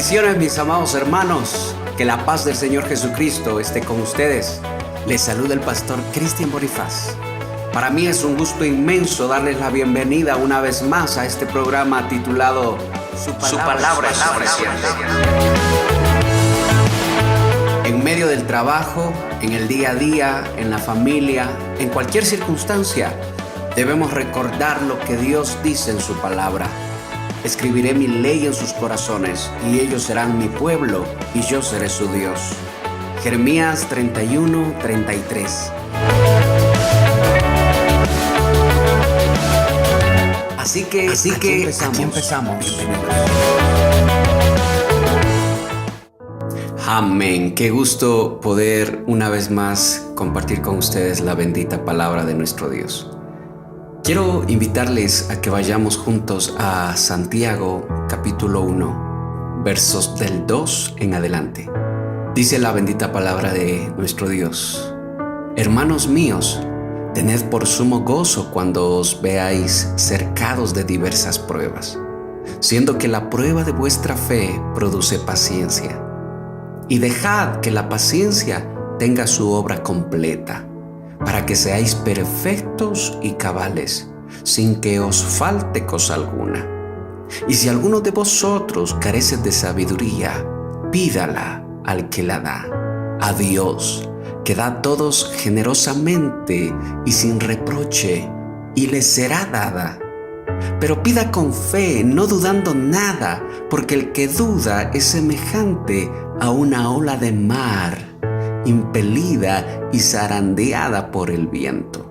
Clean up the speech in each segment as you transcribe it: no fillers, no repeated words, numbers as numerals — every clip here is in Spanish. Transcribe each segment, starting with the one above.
Bendiciones, mis amados hermanos. Que la paz del Señor Jesucristo esté con ustedes. Les saluda el pastor Cristian Bonifaz. Para mí es un gusto inmenso darles la bienvenida una vez más a este programa titulado Su palabra es suficiente. En medio del trabajo, en el día a día, en la familia, en cualquier circunstancia, debemos recordar lo que Dios dice en su palabra. Escribiré mi ley en sus corazones, y ellos serán mi pueblo, y yo seré su Dios. Jeremías 31:33. Así que aquí empezamos. Bienvenidos. Amén. Qué gusto poder una vez más compartir con ustedes la bendita palabra de nuestro Dios. Quiero invitarles a que vayamos juntos a Santiago capítulo 1, versos del 2 en adelante. Dice la bendita palabra de nuestro Dios: Hermanos míos, tened por sumo gozo cuando os veáis cercados de diversas pruebas, siendo que la prueba de vuestra fe produce paciencia. Y dejad que la paciencia tenga su obra completa, para que seáis perfectos y cabales, sin que os falte cosa alguna. Y si alguno de vosotros carece de sabiduría, pídala al que la da, a Dios, que da a todos generosamente y sin reproche, y le será dada. Pero pida con fe, no dudando nada, porque el que duda es semejante a una ola de mar, impelida y zarandeada por el viento.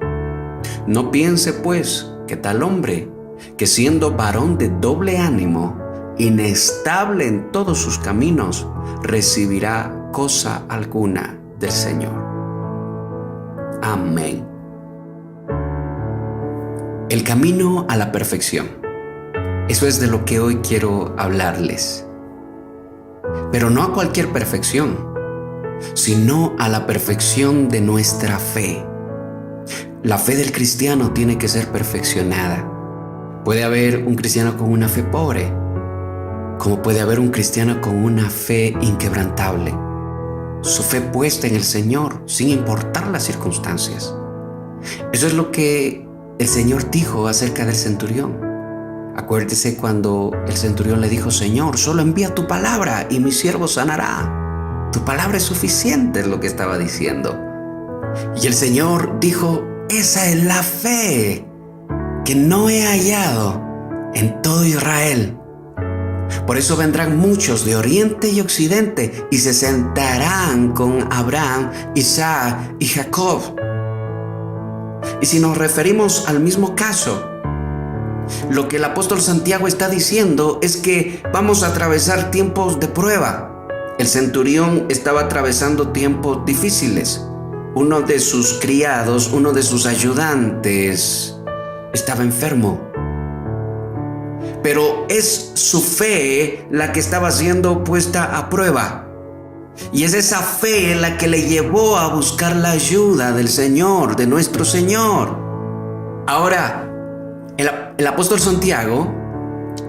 No piense pues que tal hombre, que siendo varón de doble ánimo, inestable en todos sus caminos, recibirá cosa alguna del Señor. Amén. El camino a la perfección. Eso es de lo que hoy quiero hablarles. Pero no a cualquier perfección, sino a la perfección de nuestra fe. La fe del cristiano tiene que ser perfeccionada. Puede haber un cristiano con una fe pobre, como puede haber un cristiano con una fe inquebrantable. Su fe puesta en el Señor, sin importar las circunstancias. Eso es lo que el Señor dijo acerca del centurión. Acuérdese cuando el centurión le dijo: Señor, solo envía tu palabra y mi siervo sanará. Tu palabra es suficiente, es lo que estaba diciendo. Y el Señor dijo: esa es la fe que no he hallado en todo Israel. Por eso vendrán muchos de oriente y occidente y se sentarán con Abraham, Isaac y Jacob. Y si nos referimos al mismo caso, lo que el apóstol Santiago está diciendo es que vamos a atravesar tiempos de prueba. El centurión estaba atravesando tiempos difíciles. Uno de sus criados, uno de sus ayudantes, estaba enfermo. Pero es su fe la que estaba siendo puesta a prueba. Y es esa fe la que le llevó a buscar la ayuda del Señor, de nuestro Señor. Ahora, el apóstol Santiago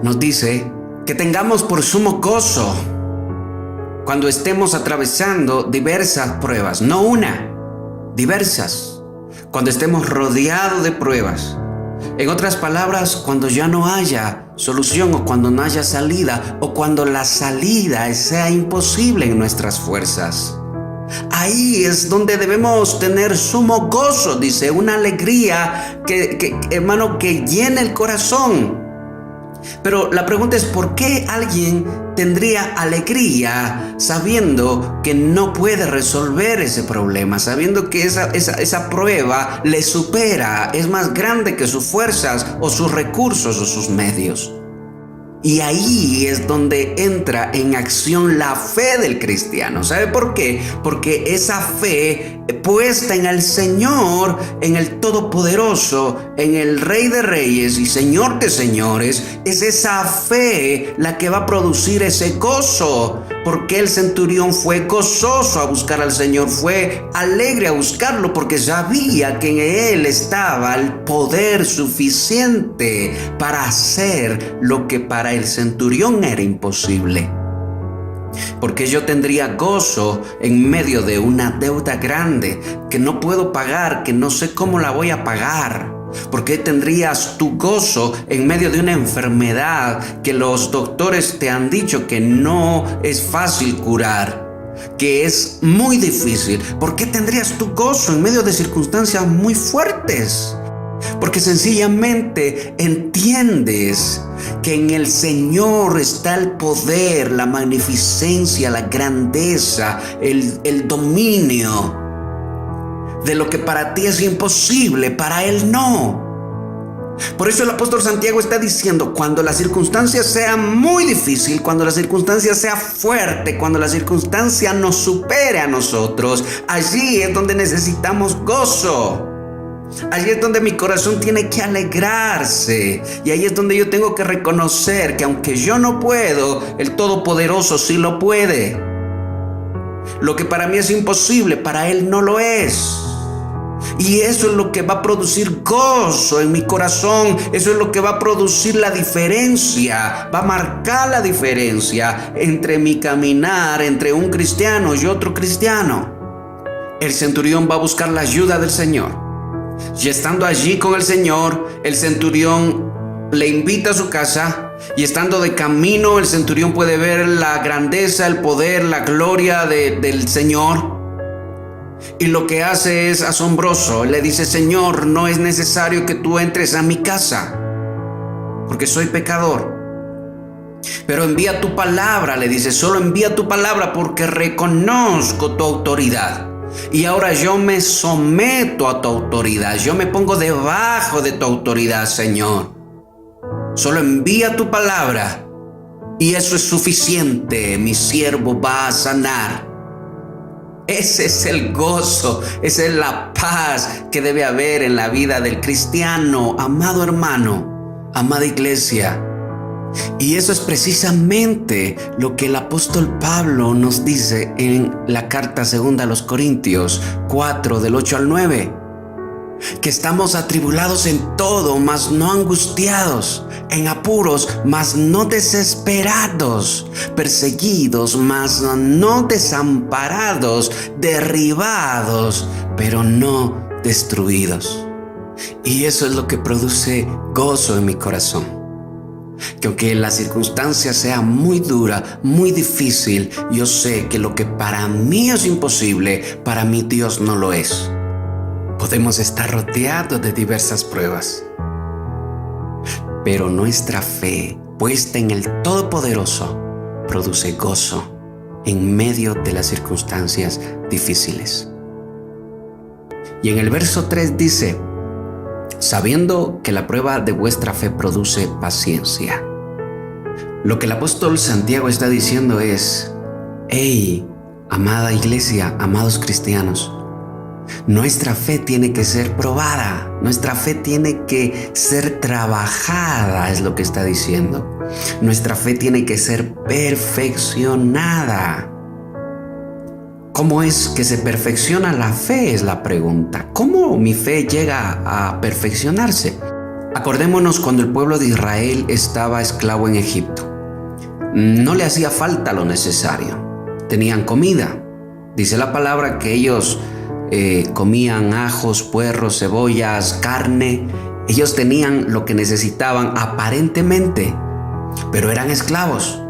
nos dice que tengamos por sumo gozo cuando estemos atravesando diversas pruebas, no una, diversas, cuando estemos rodeados de pruebas. En otras palabras, cuando ya no haya solución, o cuando no haya salida, o cuando la salida sea imposible en nuestras fuerzas. Ahí es donde debemos tener sumo gozo, dice, una alegría hermano, que llene el corazón. Pero la pregunta es: ¿por qué alguien tendría alegría sabiendo que no puede resolver ese problema? Sabiendo que esa prueba le supera, es más grande que sus fuerzas o sus recursos o sus medios. Y ahí es donde entra en acción la fe del cristiano. ¿Sabe por qué? Porque esa fe puesta en el Señor, en el Todopoderoso, en el Rey de Reyes y Señor de Señores, es esa fe la que va a producir ese gozo. Porque el centurión fue gozoso a buscar al Señor, fue alegre a buscarlo porque sabía que en él estaba el poder suficiente para hacer lo que para el centurión era imposible. ¿Por qué yo tendría gozo en medio de una deuda grande que no puedo pagar, que no sé cómo la voy a pagar? ¿Por qué tendrías tu gozo en medio de una enfermedad que los doctores te han dicho que no es fácil curar, que es muy difícil? ¿Por qué tendrías tu gozo en medio de circunstancias muy fuertes? Porque sencillamente entiendes que en el Señor está el poder, la magnificencia, la grandeza, el dominio de lo que para ti es imposible, para Él no. Por eso el apóstol Santiago está diciendo: cuando la circunstancia sea muy difícil, cuando la circunstancia sea fuerte, cuando la circunstancia nos supere a nosotros, allí es donde necesitamos gozo. Allí es donde mi corazón tiene que alegrarse, y ahí es donde yo tengo que reconocer que aunque yo no puedo, el Todopoderoso sí lo puede. Lo que para mí es imposible, para Él no lo es. Y eso es lo que va a producir gozo en mi corazón. Eso es lo que va a producir la diferencia, va a marcar la diferencia entre mi caminar, entre un cristiano y otro cristiano. El centurión va a buscar la ayuda del Señor. Y estando allí con el Señor, el centurión le invita a su casa, y estando de camino, el centurión puede ver la grandeza, el poder, la gloria del Señor. Y lo que hace es asombroso. Le dice: Señor, no es necesario que tú entres a mi casa, porque soy pecador. Pero envía tu palabra, le dice, solo envía tu palabra, porque reconozco tu autoridad. Y ahora yo me someto a tu autoridad. Yo me pongo debajo de tu autoridad, Señor. Solo envía tu palabra y eso es suficiente. Mi siervo va a sanar. Ese es el gozo, esa es la paz que debe haber en la vida del cristiano, amado hermano, amada iglesia. Y eso es precisamente lo que el apóstol Pablo nos dice en la carta segunda a los Corintios 4, del 8 al 9. Que estamos atribulados en todo, mas no angustiados, en apuros, mas no desesperados, perseguidos, mas no desamparados, derribados, pero no destruidos. Y eso es lo que produce gozo en mi corazón. Que aunque la circunstancia sea muy dura, muy difícil, yo sé que lo que para mí es imposible, para mi Dios no lo es. Podemos estar rodeados de diversas pruebas, pero nuestra fe puesta en el Todopoderoso produce gozo en medio de las circunstancias difíciles. Y en el verso 3 dice: sabiendo que la prueba de vuestra fe produce paciencia. Lo que el apóstol Santiago está diciendo es: hey, amada iglesia, amados cristianos, nuestra fe tiene que ser probada, nuestra fe tiene que ser trabajada, es lo que está diciendo. Nuestra fe tiene que ser perfeccionada. ¿Cómo es que se perfecciona la fe? Es la pregunta. ¿Cómo mi fe llega a perfeccionarse? Acordémonos cuando el pueblo de Israel estaba esclavo en Egipto. No le hacía falta lo necesario. Tenían comida. Dice la palabra que ellos comían ajos, puerros, cebollas, carne. Ellos tenían lo que necesitaban aparentemente, pero eran esclavos.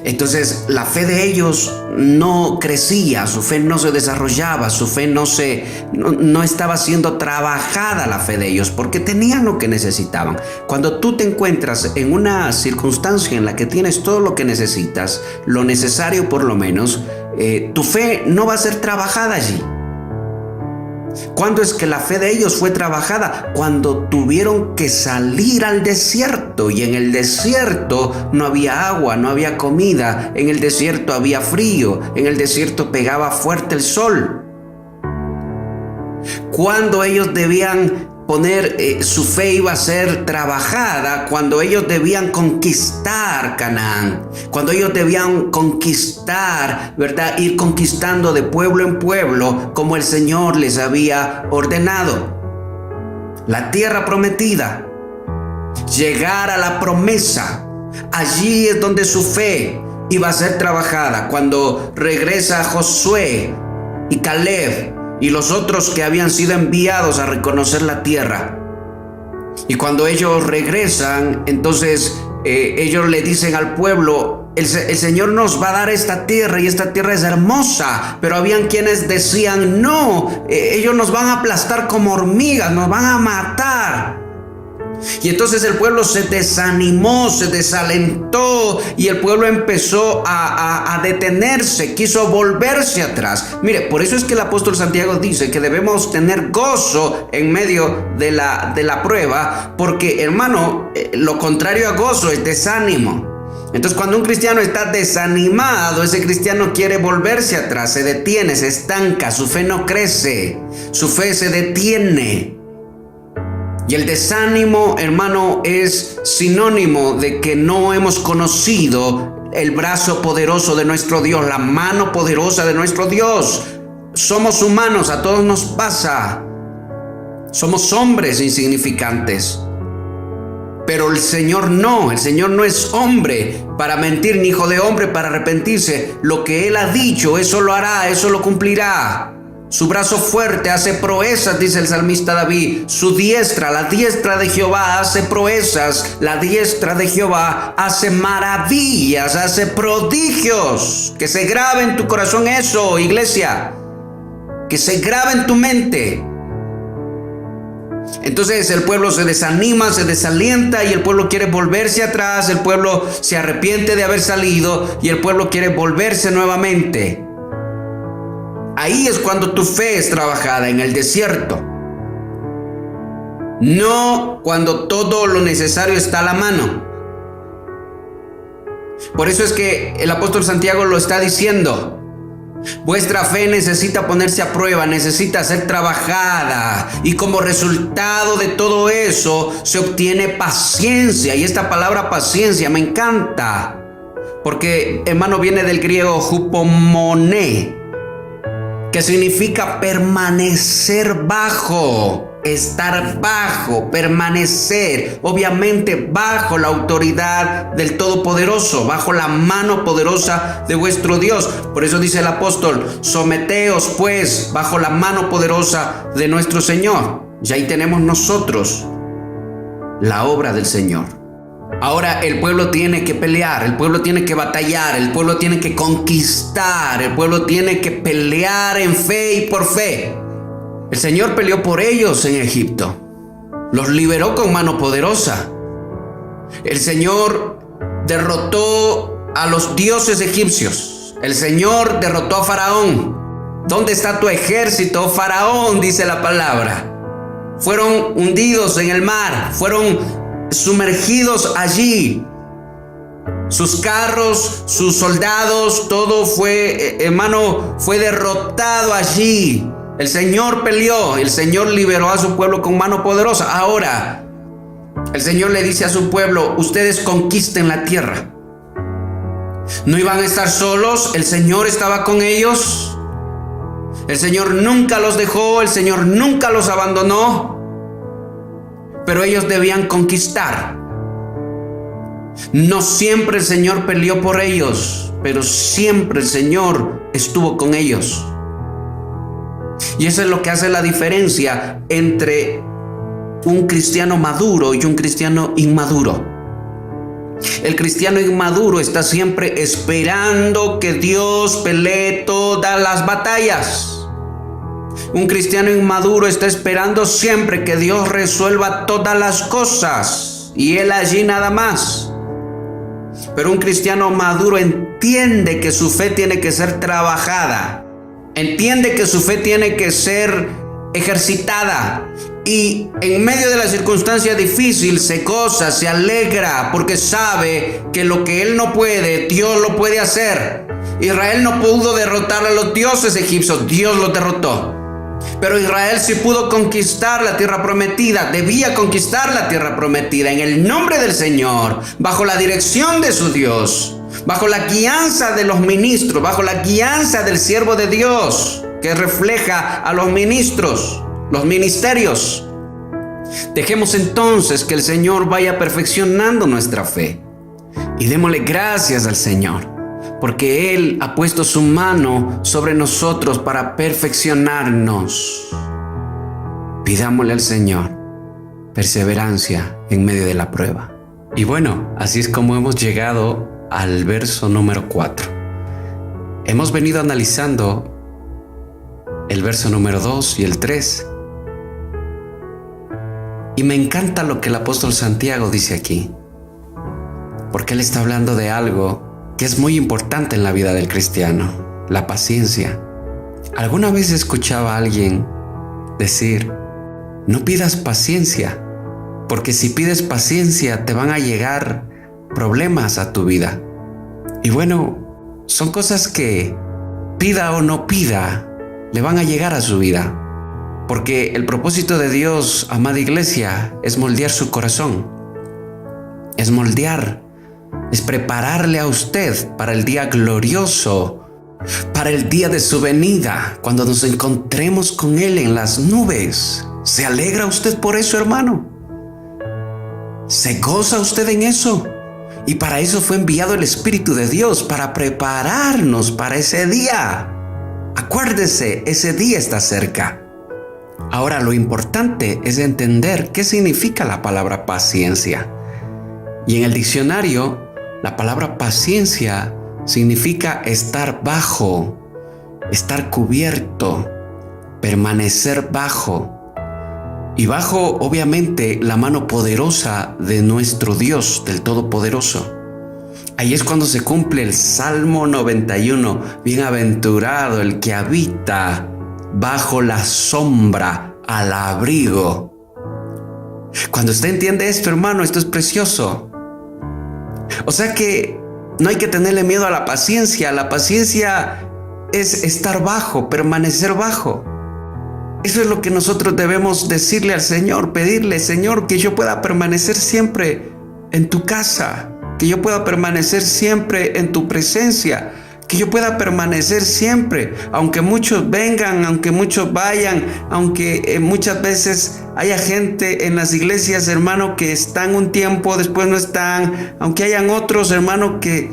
Entonces la fe de ellos no crecía, su fe no se desarrollaba, su fe no estaba siendo trabajada, la fe de ellos, porque tenían lo que necesitaban. Cuando tú te encuentras en una circunstancia en la que tienes todo lo que necesitas, lo necesario por lo menos, tu fe no va a ser trabajada allí. ¿Cuándo es que la fe de ellos fue trabajada? Cuando tuvieron que salir al desierto, y en el desierto no había agua, no había comida, en el desierto había frío, en el desierto pegaba fuerte el sol. Cuando ellos debían poner su fe iba a ser trabajada, cuando ellos debían conquistar Canaán, cuando ellos debían conquistar, ¿verdad? Ir conquistando de pueblo en pueblo como el Señor les había ordenado. La tierra prometida, llegar a la promesa, allí es donde su fe iba a ser trabajada. Cuando regresa Josué y Caleb y los otros que habían sido enviados a reconocer la tierra, y cuando ellos regresan, entonces ellos le dicen al pueblo: el Señor nos va a dar esta tierra y esta tierra es hermosa. Pero habían quienes decían: no, ellos nos van a aplastar como hormigas, nos van a matar. Y entonces el pueblo se desanimó, se desalentó, y el pueblo empezó a detenerse, quiso volverse atrás. Mire, por eso es que el apóstol Santiago dice que debemos tener gozo en medio de la prueba, porque, hermano, lo contrario a gozo es desánimo. Entonces, cuando un cristiano está desanimado, ese cristiano quiere volverse atrás, se detiene, se estanca, su fe no crece, su fe se detiene. Y el desánimo, hermano, es sinónimo de que no hemos conocido el brazo poderoso de nuestro Dios, la mano poderosa de nuestro Dios. Somos humanos, a todos nos pasa. Somos hombres insignificantes. Pero el Señor no es hombre para mentir, ni hijo de hombre para arrepentirse. Lo que Él ha dicho, eso lo hará, eso lo cumplirá. Su brazo fuerte hace proezas, dice el salmista David. Su diestra, la diestra de Jehová hace proezas. La diestra de Jehová hace maravillas, hace prodigios. Que se grabe en tu corazón eso, iglesia. Que se grabe en tu mente. Entonces el pueblo se desanima, se desalienta, y el pueblo quiere volverse atrás. El pueblo se arrepiente de haber salido y el pueblo quiere volverse nuevamente. Ahí es cuando tu fe es trabajada, en el desierto. No cuando todo lo necesario está a la mano. Por eso es que el apóstol Santiago lo está diciendo. Vuestra fe necesita ponerse a prueba, necesita ser trabajada, y como resultado de todo eso se obtiene paciencia. Y esta palabra paciencia me encanta, porque, hermano, viene del griego hupomone, que significa permanecer bajo, estar bajo, permanecer, obviamente bajo la autoridad del Todopoderoso, bajo la mano poderosa de vuestro Dios. Por eso dice el apóstol: someteos pues bajo la mano poderosa de nuestro Señor. Y ahí tenemos nosotros la obra del Señor. Ahora el pueblo tiene que pelear, el pueblo tiene que batallar, el pueblo tiene que conquistar, el pueblo tiene que pelear en fe y por fe. El Señor peleó por ellos en Egipto, los liberó con mano poderosa. El Señor derrotó a los dioses egipcios, el Señor derrotó a Faraón. ¿Dónde está tu ejército, Faraón?, dice la palabra. Fueron hundidos en el mar, fueron sumergidos allí. Sus carros, sus soldados, todo fue, hermano, fue derrotado allí. El Señor peleó, el Señor liberó a su pueblo con mano poderosa. Ahora, el Señor le dice a su pueblo: ustedes conquisten la tierra. No iban a estar solos, el Señor estaba con ellos. El Señor nunca los dejó, el Señor nunca los abandonó. Pero ellos debían conquistar. No siempre el Señor peleó por ellos, pero siempre el Señor estuvo con ellos. Y eso es lo que hace la diferencia entre un cristiano maduro y un cristiano inmaduro. El cristiano inmaduro está siempre esperando que Dios pelee todas las batallas. Un cristiano inmaduro está esperando siempre que Dios resuelva todas las cosas y él allí nada más. Pero un cristiano maduro entiende que su fe tiene que ser trabajada, entiende que su fe tiene que ser ejercitada, y en medio de la circunstancia difícil se goza, se alegra, porque sabe que lo que él no puede, Dios lo puede hacer. Israel no pudo derrotar a los dioses egipcios, Dios los derrotó. Pero Israel sí pudo conquistar la tierra prometida, debía conquistar la tierra prometida en el nombre del Señor, bajo la dirección de su Dios, bajo la guianza de los ministros, bajo la guianza del siervo de Dios, que refleja a los ministros, los ministerios. Dejemos entonces que el Señor vaya perfeccionando nuestra fe y démosle gracias al Señor, porque Él ha puesto su mano sobre nosotros para perfeccionarnos. Pidámosle al Señor perseverancia en medio de la prueba. Y bueno, así es como hemos llegado al verso número 4. Hemos venido analizando el verso número 2 y el 3. Y me encanta lo que el apóstol Santiago dice aquí, porque él está hablando de algo que es muy importante en la vida del cristiano: la paciencia. Alguna vez escuchaba a alguien decir: no pidas paciencia, porque si pides paciencia te van a llegar problemas a tu vida. Y bueno, son cosas que, pida o no pida, le van a llegar a su vida. Porque el propósito de Dios, amada iglesia, es moldear su corazón. Es moldear, es prepararle a usted para el día glorioso, para el día de su venida, cuando nos encontremos con Él en las nubes. ¿Se alegra usted por eso, hermano? ¿Se goza usted en eso? Y para eso fue enviado el Espíritu de Dios, para prepararnos para ese día. Acuérdese, ese día está cerca. Ahora, lo importante es entender qué significa la palabra paciencia. Y en el diccionario, la palabra paciencia significa estar bajo, estar cubierto, permanecer bajo. Y bajo, obviamente, la mano poderosa de nuestro Dios, del Todopoderoso. Ahí es cuando se cumple el Salmo 91. Bienaventurado el que habita bajo la sombra, al abrigo. Cuando usted entiende esto, hermano, esto es precioso. O sea que no hay que tenerle miedo a la paciencia. La paciencia es estar bajo, permanecer bajo. Eso es lo que nosotros debemos decirle al Señor, pedirle: Señor, que yo pueda permanecer siempre en tu casa, que yo pueda permanecer siempre en tu presencia, que yo pueda permanecer siempre, aunque muchos vengan, aunque muchos vayan, aunque muchas veces haya gente en las iglesias, hermano, que están un tiempo, después no están, aunque hayan otros, hermano, que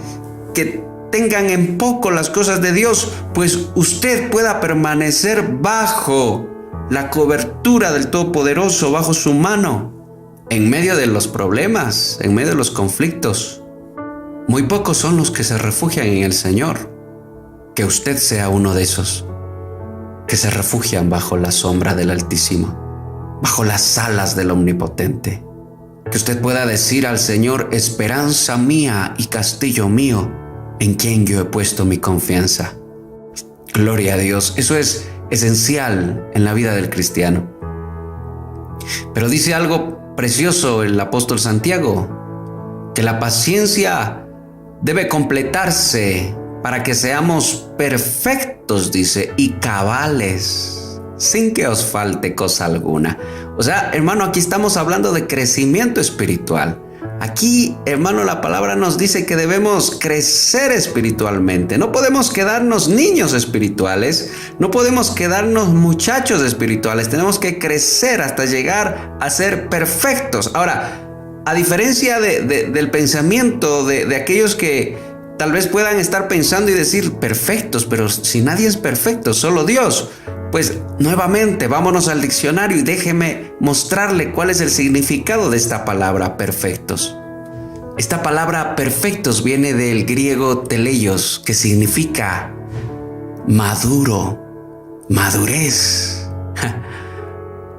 tengan en poco las cosas de Dios, pues usted pueda permanecer bajo la cobertura del Todopoderoso, bajo su mano, en medio de los problemas, en medio de los conflictos. Muy pocos son los que se refugian en el Señor. Que usted sea uno de esos que se refugian bajo la sombra del Altísimo, bajo las alas del Omnipotente. Que usted pueda decir al Señor: esperanza mía y castillo mío, en quien yo he puesto mi confianza. Gloria a Dios. Eso es esencial en la vida del cristiano. Pero dice algo precioso el apóstol Santiago, que la paciencia debe completarse para que seamos perfectos, dice, y cabales, sin que os falte cosa alguna. O sea, hermano, aquí estamos hablando de crecimiento espiritual. Aquí, hermano, la palabra nos dice que debemos crecer espiritualmente. No podemos quedarnos niños espirituales, no podemos quedarnos muchachos espirituales. Tenemos que crecer hasta llegar a ser perfectos. Ahora, a diferencia del pensamiento de aquellos que tal vez puedan estar pensando y decir perfectos, pero si nadie es perfecto, solo Dios. Pues nuevamente, vámonos al diccionario y déjeme mostrarle cuál es el significado de esta palabra perfectos. Esta palabra perfectos viene del griego teleios, que significa maduro, madurez.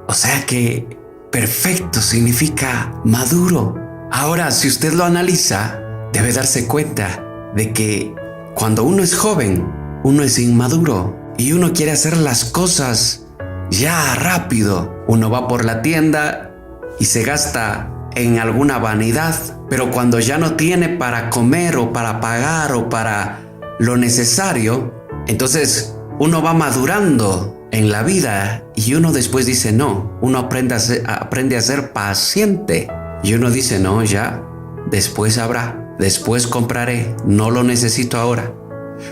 O sea que perfecto significa maduro. Ahora, si usted lo analiza, debe darse cuenta de que cuando uno es joven, uno es inmaduro y uno quiere hacer las cosas ya rápido. Uno va por la tienda y se gasta en alguna vanidad, pero cuando ya no tiene para comer o para pagar o para lo necesario, entonces uno va madurando en la vida y uno después dice no, uno aprende a ser paciente y uno dice no, ya, después habrá, después compraré, no lo necesito ahora.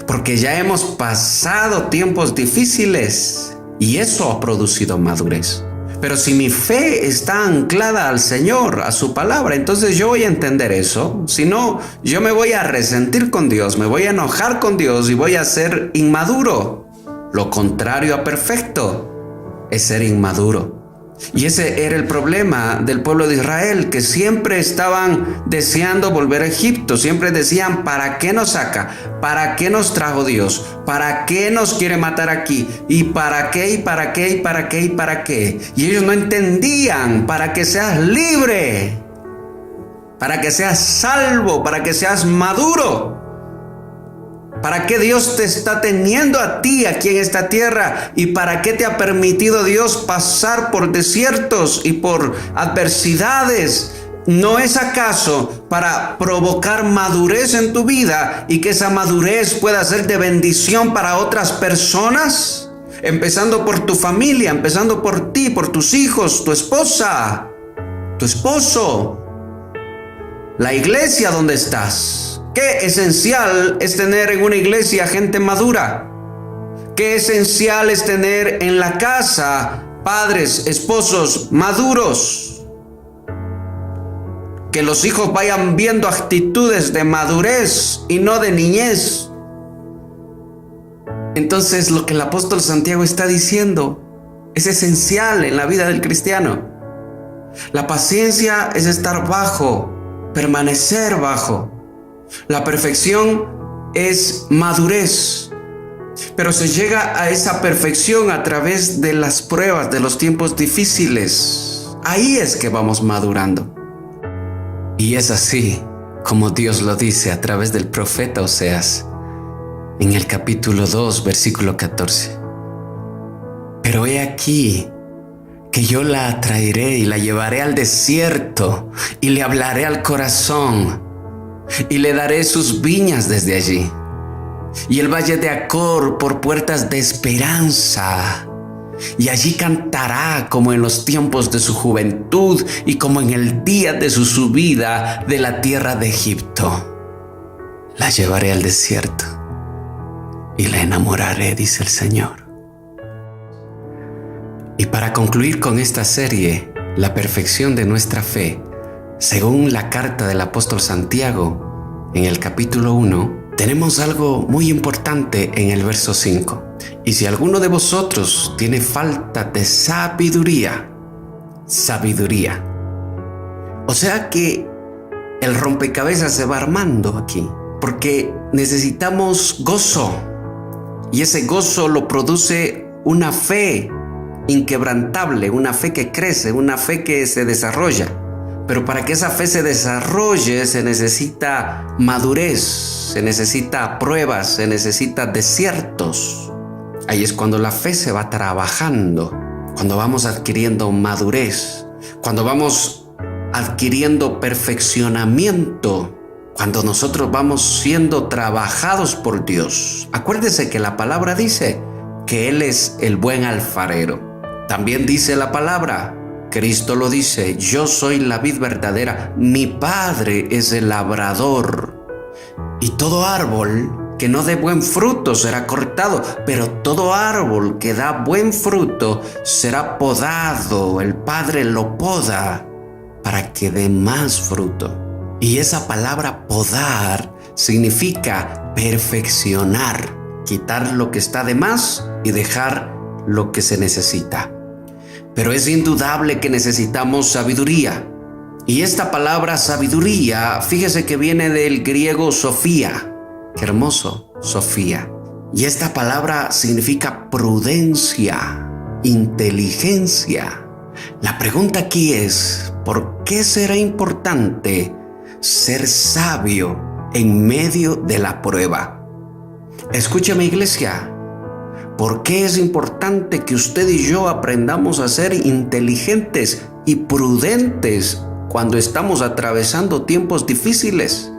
Porque ya hemos pasado tiempos difíciles y eso ha producido madurez. Pero si mi fe está anclada al Señor, a su palabra, entonces yo voy a entender eso. Si no, yo me voy a resentir con Dios, me voy a enojar con Dios y voy a ser inmaduro. Lo contrario a perfecto es ser inmaduro. Y ese era el problema del pueblo de Israel, que siempre estaban deseando volver a Egipto. Siempre decían, ¿para qué nos saca? ¿Para qué nos trajo Dios? ¿Para qué nos quiere matar aquí? ¿Y para qué? ¿Y para qué? ¿Y para qué? ¿Y para qué? Y ellos no entendían, para que seas libre, para que seas salvo, para que seas maduro. ¿Para qué Dios te está teniendo a ti aquí en esta tierra? ¿Y para qué te ha permitido Dios pasar por desiertos y por adversidades? ¿No es acaso para provocar madurez en tu vida y que esa madurez pueda ser de bendición para otras personas? Empezando por tu familia, empezando por ti, por tus hijos, tu esposa, tu esposo, la iglesia donde estás. Qué esencial es tener en una iglesia gente madura. Qué esencial es tener en la casa padres, esposos maduros. Que los hijos vayan viendo actitudes de madurez y no de niñez. Entonces, lo que el apóstol Santiago está diciendo es esencial en la vida del cristiano. La paciencia es estar bajo, permanecer bajo. La perfección es madurez, pero se llega a esa perfección a través de las pruebas, de los tiempos difíciles. Ahí es que vamos madurando. Y es así como Dios lo dice a través del profeta Oseas, en el capítulo 2, versículo 14. Pero he aquí que yo la atraeré y la llevaré al desierto y le hablaré al corazón. Y le daré sus viñas desde allí, y el valle de Acor por puertas de esperanza. Y allí cantará como en los tiempos de su juventud y como en el día de su subida de la tierra de Egipto. La llevaré al desierto y la enamoraré, dice el Señor. Y para concluir con esta serie, la perfección de nuestra fe, según la carta del apóstol Santiago, en el capítulo 1, tenemos algo muy importante en el verso 5. Y si alguno de vosotros tiene falta de sabiduría. O sea que el rompecabezas se va armando aquí, porque necesitamos gozo. Y ese gozo lo produce una fe inquebrantable, una fe que crece, una fe que se desarrolla. Pero para que esa fe se desarrolle se necesita madurez, se necesita pruebas, se necesita desiertos. Ahí es cuando la fe se va trabajando, cuando vamos adquiriendo madurez, cuando vamos adquiriendo perfeccionamiento, cuando nosotros vamos siendo trabajados por Dios. Acuérdese que la palabra dice que Él es el buen alfarero. También dice la palabra, Cristo lo dice, yo soy la vid verdadera, mi Padre es el labrador. Y todo árbol que no dé buen fruto será cortado, pero todo árbol que da buen fruto será podado. El Padre lo poda para que dé más fruto. Y esa palabra podar significa perfeccionar, quitar lo que está de más y dejar lo que se necesita. Pero es indudable que necesitamos sabiduría. Y esta palabra sabiduría, fíjese que viene del griego Sofía. Qué hermoso, Sofía. Y esta palabra significa prudencia, inteligencia. La pregunta aquí es, ¿por qué será importante ser sabio en medio de la prueba? Escúchame, iglesia. ¿Por qué es importante que usted y yo aprendamos a ser inteligentes y prudentes cuando estamos atravesando tiempos difíciles?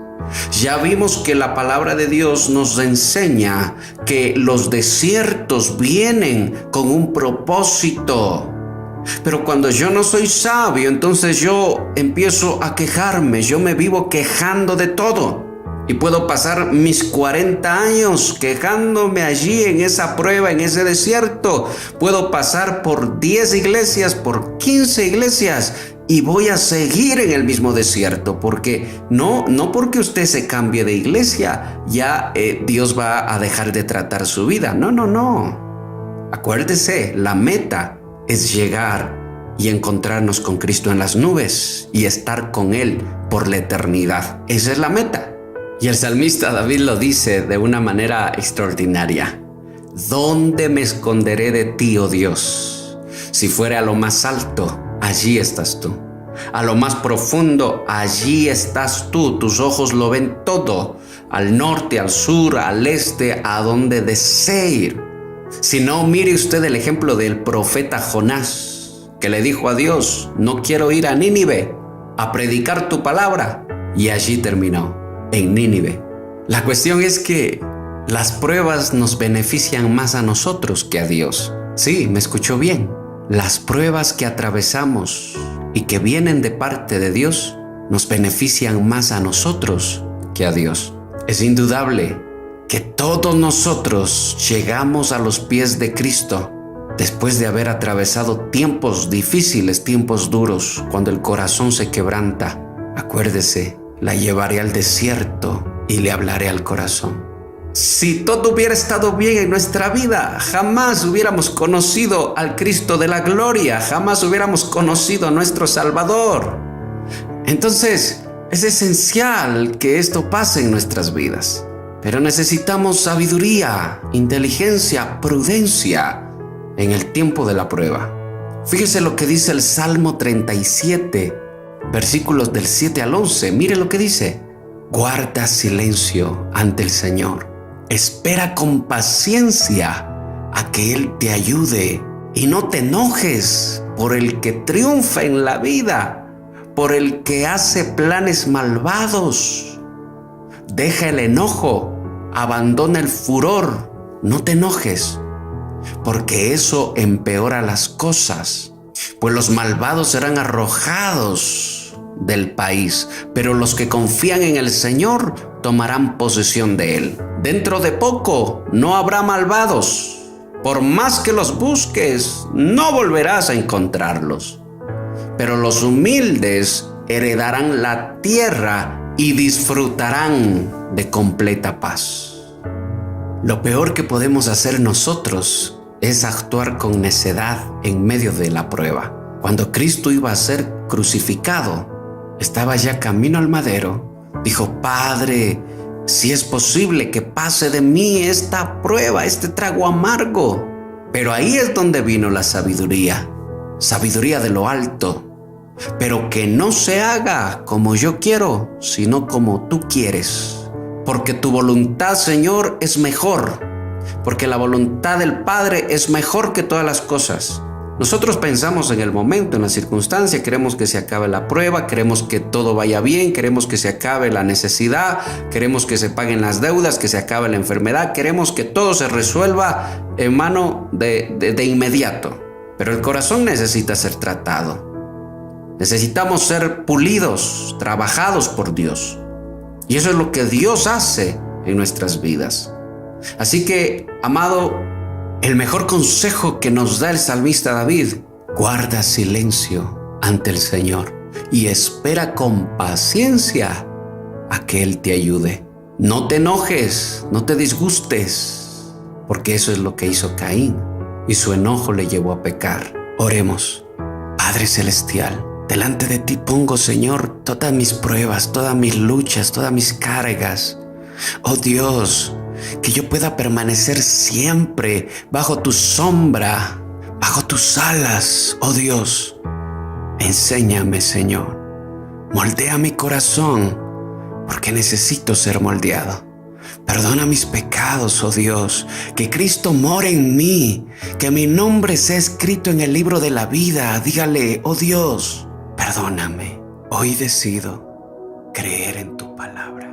Ya vimos que la palabra de Dios nos enseña que los desiertos vienen con un propósito. Pero cuando yo no soy sabio, entonces yo empiezo a quejarme, yo me vivo quejando de todo. Y puedo pasar mis 40 años quejándome allí en esa prueba, en ese desierto. Puedo pasar por 10 iglesias, por 15 iglesias y voy a seguir en el mismo desierto. Porque no porque usted se cambie de iglesia, ya Dios va a dejar de tratar su vida. No. Acuérdese, la meta es llegar y encontrarnos con Cristo en las nubes y estar con Él por la eternidad. Esa es la meta. Y el salmista David lo dice de una manera extraordinaria. ¿Dónde me esconderé de ti, oh Dios? Si fuere a lo más alto, allí estás tú. A lo más profundo, allí estás tú. Tus ojos lo ven todo. Al norte, al sur, al este, a donde desee ir. Si no, mire usted el ejemplo del profeta Jonás, que le dijo a Dios, no quiero ir a Nínive a predicar tu palabra. Y allí terminó, en Nínive. La cuestión es que las pruebas nos benefician más a nosotros que a Dios. Sí, me escuchó bien. Las pruebas que atravesamos y que vienen de parte de Dios nos benefician más a nosotros que a Dios. Es indudable que todos nosotros llegamos a los pies de Cristo después de haber atravesado tiempos difíciles, tiempos duros, cuando el corazón se quebranta. Acuérdese, la llevaré al desierto y le hablaré al corazón. Si todo hubiera estado bien en nuestra vida, jamás hubiéramos conocido al Cristo de la gloria, jamás hubiéramos conocido a nuestro Salvador. Entonces, es esencial que esto pase en nuestras vidas. Pero necesitamos sabiduría, inteligencia, prudencia en el tiempo de la prueba. Fíjese lo que dice el Salmo 37, versículos del 7 al 11. Mire lo que dice. Guarda silencio ante el Señor. Espera con paciencia a que Él te ayude. Y no te enojes por el que triunfa en la vida, por el que hace planes malvados. Deja el enojo, abandona el furor. No te enojes, porque eso empeora las cosas. Pues los malvados serán arrojados del país, pero los que confían en el Señor tomarán posesión de él. Dentro de poco no habrá malvados. Por más que los busques, no volverás a encontrarlos. Pero los humildes heredarán la tierra y disfrutarán de completa paz. Lo peor que podemos hacer nosotros es actuar con necedad en medio de la prueba. Cuando Cristo iba a ser crucificado, estaba ya camino al madero. Dijo, Padre, si es posible que pase de mí esta prueba, este trago amargo. Pero ahí es donde vino la sabiduría de lo alto. Pero que no se haga como yo quiero, sino como tú quieres. Porque tu voluntad, Señor, es mejor. Porque la voluntad del Padre es mejor que todas las cosas. Nosotros pensamos en el momento, en la circunstancia, queremos que se acabe la prueba, queremos que todo vaya bien, queremos que se acabe la necesidad, queremos que se paguen las deudas, que se acabe la enfermedad, queremos que todo se resuelva en mano de inmediato. Pero el corazón necesita ser tratado. Necesitamos ser pulidos, trabajados por Dios. Y eso es lo que Dios hace en nuestras vidas. Así que, amado, el mejor consejo que nos da el salmista David, guarda silencio ante el Señor y espera con paciencia a que Él te ayude. No te enojes, no te disgustes, porque eso es lo que hizo Caín y su enojo le llevó a pecar. Oremos. Padre Celestial, delante de ti pongo, Señor, todas mis pruebas, todas mis luchas, todas mis cargas. Oh Dios, que yo pueda permanecer siempre bajo tu sombra, bajo tus alas, oh Dios. Enséñame, Señor. Moldea mi corazón, porque necesito ser moldeado. Perdona mis pecados, oh Dios, que Cristo more en mí, que mi nombre sea escrito en el libro de la vida. Dígale, oh Dios, perdóname. Hoy decido creer en tu palabra.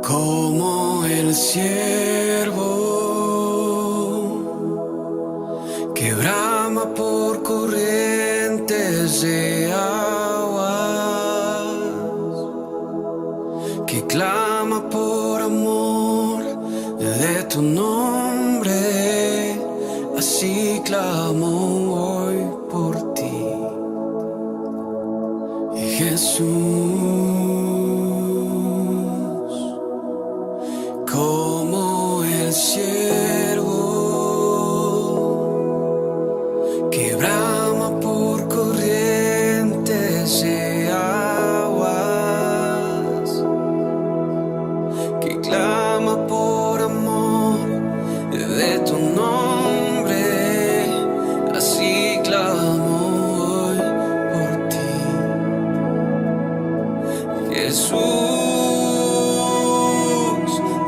Como el siervo que brama por correr de aguas, que clama por amor de tu nombre, así clamo hoy por ti, Jesús. Como el ciervo que brama por corrientes de aguas, que clama por amor de tu nombre, así clamo hoy por ti, Jesús.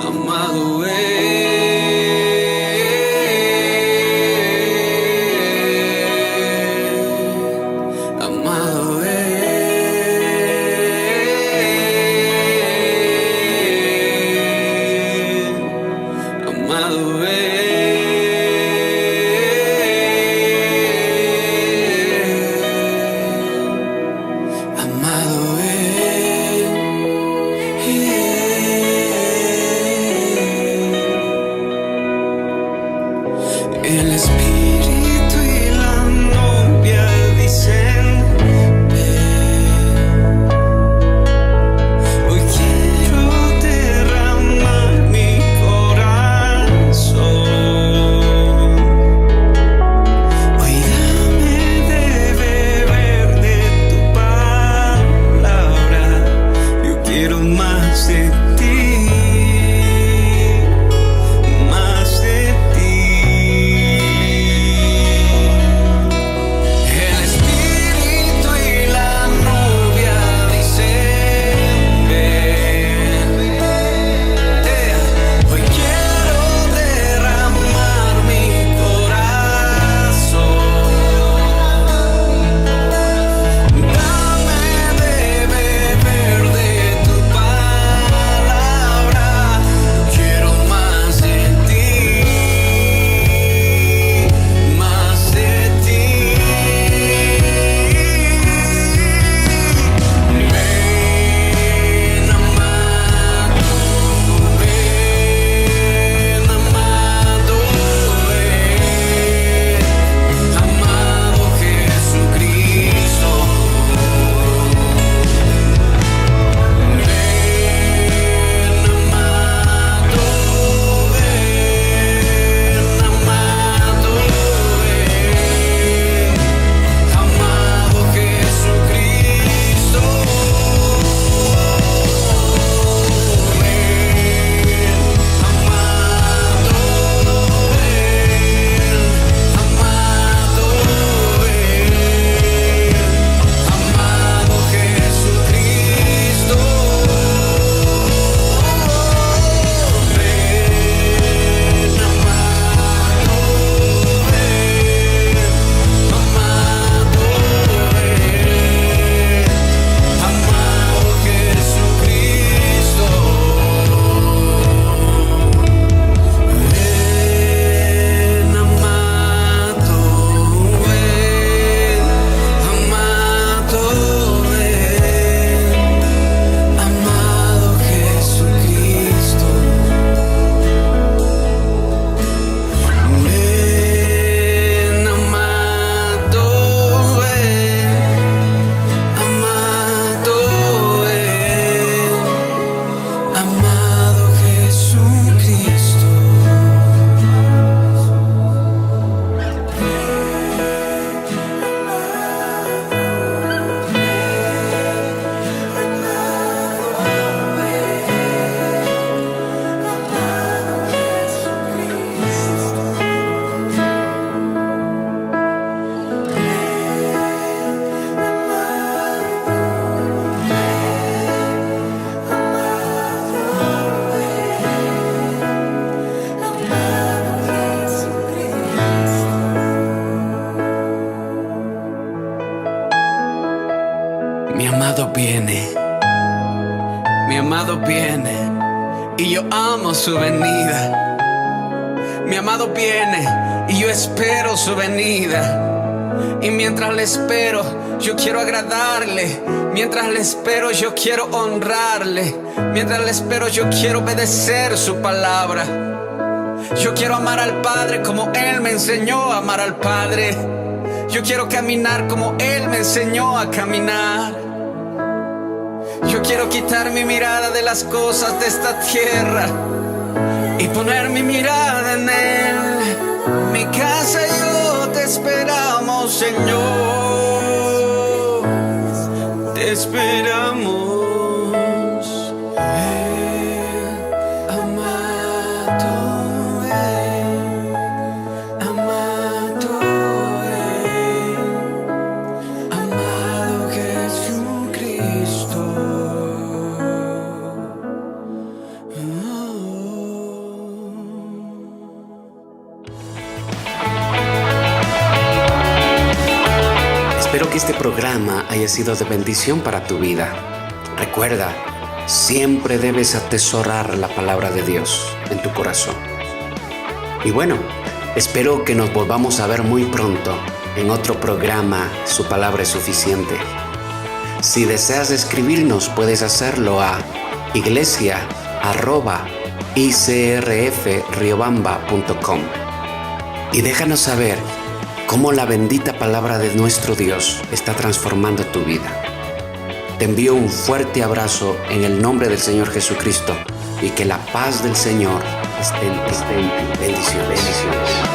Amado amado amado El espíritu y la novia dicen ven. Hoy quiero derramar mi corazón. Hoy dame de beber de tu palabra. Yo quiero más de ti. Mi amado viene, mi amado viene, y yo amo su venida. Mi amado viene, y yo espero su venida. Y mientras le espero, yo quiero agradarle. Mientras le espero, yo quiero honrarle. Mientras le espero, yo quiero obedecer su palabra. Yo quiero amar al Padre como Él me enseñó a amar al Padre. Yo quiero caminar como Él me enseñó a caminar. Yo quiero quitar mi mirada de las cosas de esta tierra y poner mi mirada en Él. Mi casa y yo te esperamos, Señor. Te esperamos. Espero que este programa haya sido de bendición para tu vida. Recuerda, siempre debes atesorar la palabra de Dios en tu corazón. Y bueno, espero que nos volvamos a ver muy pronto en otro programa Su Palabra es Suficiente. Si deseas escribirnos, puedes hacerlo a iglesia@icrfriobamba.com y déjanos saber cómo la bendita palabra de nuestro Dios está transformando tu vida. Te envío un fuerte abrazo en el nombre del Señor Jesucristo y que la paz del Señor esté en ti. Bendiciones.